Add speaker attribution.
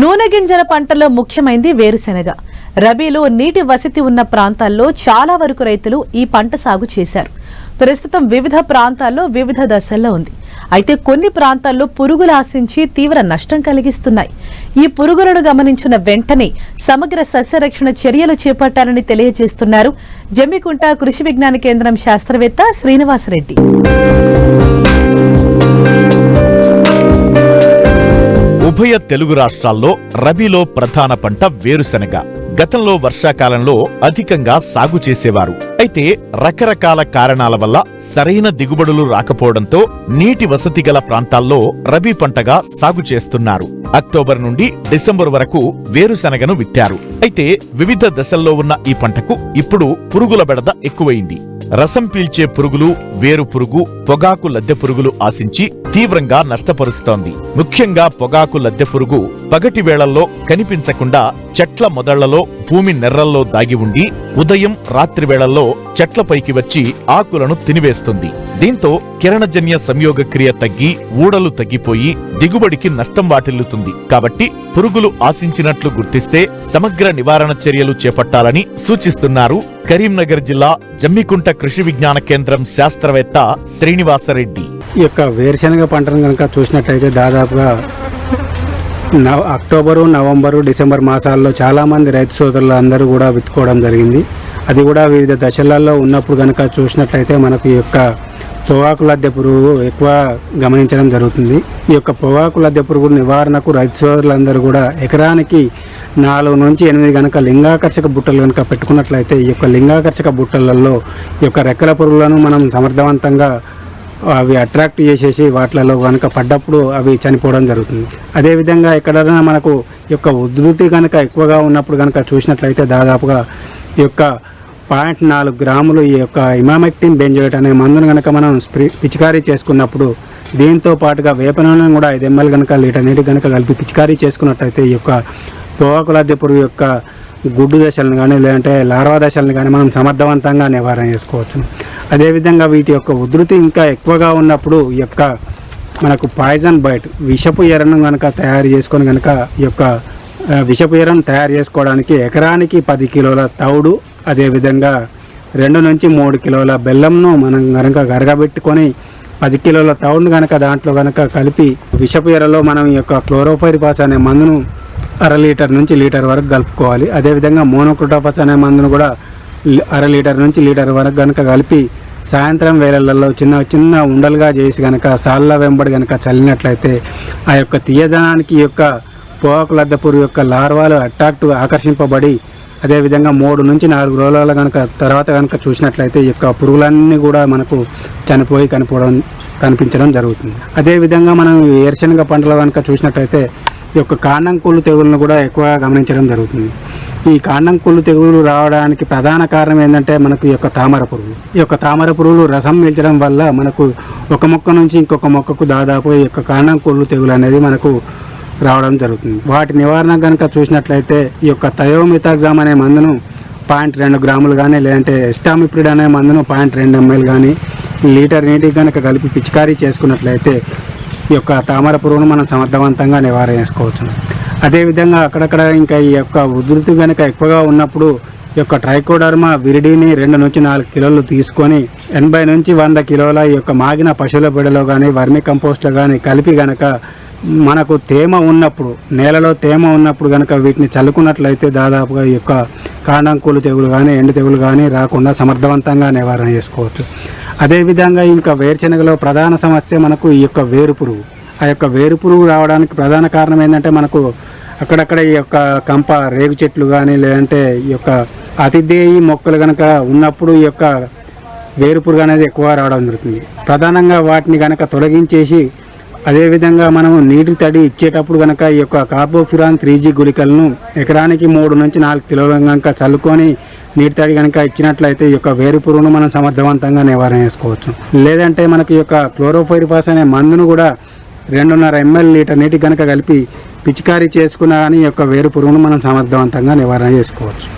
Speaker 1: నూనె గింజల పంటలో ముఖ్యమైనది వేరుశెనగ. రబీలో నీటి వసతి ఉన్న ప్రాంతాల్లో చాలా వరకు రైతులు ఈ పంట సాగు చేశారు. ప్రస్తుతం వివిధ ప్రాంతాల్లో వివిధ దశల్లో ఉంది. అయితే కొన్ని ప్రాంతాల్లో పురుగులు ఆశించి తీవ్ర నష్టం కలిగిస్తున్నాయి. ఈ పురుగులను గమనించిన వెంటనే సమగ్ర సస్యరక్షణ చర్యలు చేపట్టాలని తెలియజేస్తున్నారు జమ్మికుంట కృషి విజ్ఞాన కేంద్రం శాస్త్రవేత్త శ్రీనివాసరెడ్డి.
Speaker 2: ఉభయ తెలుగు రాష్ట్రాల్లో రబీలో ప్రధాన పంట వేరుశెనగ. గతంలో వర్షాకాలంలో అధికంగా సాగు చేసేవారు. అయితే రకరకాల కారణాల వల్ల సరైన దిగుబడులు రాకపోవడంతో నీటి వసతి గల ప్రాంతాల్లో రబీ పంటగా సాగు చేస్తున్నారు. అక్టోబర్ నుండి డిసెంబర్ వరకు వేరుశెనగను విత్తారు. అయితే వివిధ దశల్లో ఉన్న ఈ పంటకు ఇప్పుడు పురుగుల బెడద ఎక్కువైంది. రసం పీల్చే పురుగులు, వేరు పురుగు, పొగాకు లద్దె పురుగులు ఆశించి తీవ్రంగా నష్టపరుస్తోంది. ముఖ్యంగా పొగాకు లద్దె పురుగు పగటి వేళల్లో కనిపించకుండా చెట్ల మొదళ్లలో, భూమి నెర్రల్లో దాగి ఉండి ఉదయం, రాత్రి వేళల్లో చెట్లపైకి వచ్చి ఆకులను తినివేస్తుంది. దీంతో కిరణజన్య సంయోగ క్రియ తగ్గి ఊడలు తగ్గిపోయి దిగుబడికి నష్టం వాటిల్లుతుంది. కాబట్టి పురుగులు ఆశించినట్లు గుర్తిస్తే సమగ్ర నివారణ చర్యలు చేపట్టాలని సూచిస్తున్నారు కరీంనగర్ జిల్లా జమ్మికుంట కృషి విజ్ఞాన కేంద్రం శాస్త్రవేత్త శ్రీనివాసరెడ్డి.
Speaker 3: ఈ యొక్క వేరుశెనగ పంటను కనుక చూసినట్లయితే దాదాపుగా అక్టోబరు, నవంబరు, డిసెంబర్ మాసాల్లో చాలామంది రైతు సోదరులు అందరూ కూడా విత్తుకోవడం జరిగింది. అది కూడా వివిధ దశలలో ఉన్నప్పుడు కనుక చూసినట్లయితే మనకు ఈ యొక్క పొగాకు లద్దె పురుగు ఎక్కువ గమనించడం జరుగుతుంది. ఈ యొక్క పొగాకు లద్దె పురుగు నివారణకు రైతు సోదరులందరూ కూడా ఎకరానికి 4 నుంచి 8 కనుక లింగాకర్షక బుట్టలు కనుక పెట్టుకున్నట్లయితే ఈ యొక్క లింగాకర్షక బుట్టలలో ఈ యొక్క రెక్కల పురుగులను మనం సమర్థవంతంగా అవి అట్రాక్ట్ చేసేసి వాటిలలో కనుక పడ్డప్పుడు అవి చనిపోవడం జరుగుతుంది. అదేవిధంగా ఎక్కడైనా మనకు ఈ యొక్క ఉధృతి కనుక ఎక్కువగా ఉన్నప్పుడు కనుక చూసినట్లయితే దాదాపుగా ఈ యొక్క 0.4 గ్రాములు ఈ యొక్క ఇమామెక్టిన్ బెంజోయేట్ అనే మందును కనుక మనం పిచికారీ చేసుకున్నప్పుడు దీంతో పాటుగా వేప నూనెను కూడా 5 ml కనుక లీటర్ నీటి కనుక కలిపి పిచికారీ చేసుకున్నట్లయితే ఈ యొక్క పొగాకు లద్దె పురుగు యొక్క గుడ్డు దశలను కానీ లేదంటే లార్వా దశలను కానీ మనం సమర్థవంతంగా నివారణ చేసుకోవచ్చు. అదేవిధంగా వీటి యొక్క ఉధృతి ఇంకా ఎక్కువగా ఉన్నప్పుడు ఈ యొక్క మనకు పాయిజన్ బైట్ విషపు ఎరను కనుక తయారు చేసుకొని కనుక ఈ యొక్క విషపు ఎరను తయారు చేసుకోవడానికి ఎకరానికి 10 కిలోల తౌడు, అదేవిధంగా 2 నుంచి 3 కిలోల బెల్లంను మనం కనుక గరగబెట్టుకొని 10 కిలోల తౌడును కనుక దాంట్లో కనుక కలిపి విషపు ఎరలో మనం ఈ యొక్క క్లోరోఫైరిఫాస్ అనే మందును 1/2 లీటర్ నుంచి లీటర్ వరకు కలుపుకోవాలి. అదేవిధంగా మోనోక్రోటోఫాస్ అనే మందును కూడా 1/2 లీటర్ నుంచి లీటర్ వరకు కనుక కలిపి సాయంత్రం వేళలలో చిన్న చిన్న ఉండలుగా చేసి కనుక సాళ్ళ వెంబడి కనుక చల్లినట్లయితే ఆ యొక్క తీయదనానికి ఈ యొక్క పొగాకు లద్దె పురుగు యొక్క లార్వాలు ఆకర్షింపబడి అదేవిధంగా 3 నుంచి 4 రోజుల కనుక తర్వాత కనుక చూసినట్లయితే ఈ యొక్క పురుగులన్నీ కూడా మనకు చనిపోయి కనిపించడం జరుగుతుంది. అదేవిధంగా మనం వేరుశెనగ పంటలో కనుక చూసినట్లయితే ఈ యొక్క కాండం కుళ్ళు తెగులను కూడా ఎక్కువగా గమనించడం జరుగుతుంది. ఈ కాండం కుళ్ళు తెగులు రావడానికి ప్రధాన కారణం ఏంటంటే మనకు ఈ యొక్క తామర పురుగు. ఈ యొక్క తామర పురుగులు రసం పీల్చడం వల్ల మనకు ఒక మొక్క నుంచి ఇంకొక మొక్కకు దాదాపు ఈ యొక్క కాండం కుళ్ళు తెగులు అనేది మనకు రావడం జరుగుతుంది. వాటి నివారణ కనుక చూసినట్లయితే ఈ యొక్క థయోమిథాగ్జామ్ అనే మందును 0.2 గ్రాములు కానీ లేదంటే ఎస్టామిప్రిడ్ అనే మందును 0.2 ml కానీ లీటర్ నీటికి కనుక కలిపి పిచికారీ చేసుకున్నట్లయితే ఈ యొక్క తామర పురుగును మనం సమర్థవంతంగా నివారణ చేసుకోవచ్చు. అదేవిధంగా అక్కడక్కడ ఇంకా ఈ యొక్క ఉధృతి కనుక ఎక్కువగా ఉన్నప్పుడు ఈ యొక్క ట్రైకోడర్మా విరిడిని 2 నుంచి 4 కిలోలు తీసుకొని 80 నుంచి 100 కిలోల ఈ యొక్క మాగిన పశువుల బెడలో కానీ వర్మి కంపోస్ట్లో కానీ కలిపి కనుక మనకు తేమ ఉన్నప్పుడు నేలలో తేమ ఉన్నప్పుడు కనుక వీటిని చల్లుకున్నట్లయితే దాదాపుగా ఈ యొక్క కాండం కుళ్ళు తెగులు కానీ ఎండు తెగులు కానీ రాకుండా సమర్థవంతంగా నివారణ చేసుకోవచ్చు. అదేవిధంగా ఇంకా వేరుశెనగలో ప్రధాన సమస్య మనకు ఈ యొక్క వేరు పురుగు. ఆ యొక్క వేరు పురుగు రావడానికి ప్రధాన కారణం ఏంటంటే మనకు అక్కడక్కడ ఈ యొక్క కంప రేగు చెట్లు కానీ లేదంటే ఈ యొక్క అతిథేయి మొక్కలు కనుక ఉన్నప్పుడు ఈ యొక్క వేరు పురుగు అనేది ఎక్కువ రావడం జరుగుతుంది. ప్రధానంగా వాటిని కనుక తొలగించేసి అదేవిధంగా మనము నీటి తడి ఇచ్చేటప్పుడు కనుక ఈ యొక్క కార్బోఫ్యూరాన్ 3G గుళికలను ఎకరానికి 3 నుంచి 4 కిలోల కనుక చల్లుకొని నీటి తడి కనుక ఇచ్చినట్లయితే ఈ యొక్క వేరు పురుగును మనం సమర్థవంతంగా నివారణ చేసుకోవచ్చు. లేదంటే మనకి ఈ యొక్క క్లోరోఫైరిఫాస్ అనే మందును కూడా 2.5 ml లీటర్ నీటి కనుక కలిపి పిచికారీ చేసుకున్నా కానీ ఈ యొక్క వేరు పురుగును మనం సమర్థవంతంగా నివారణ చేసుకోవచ్చు.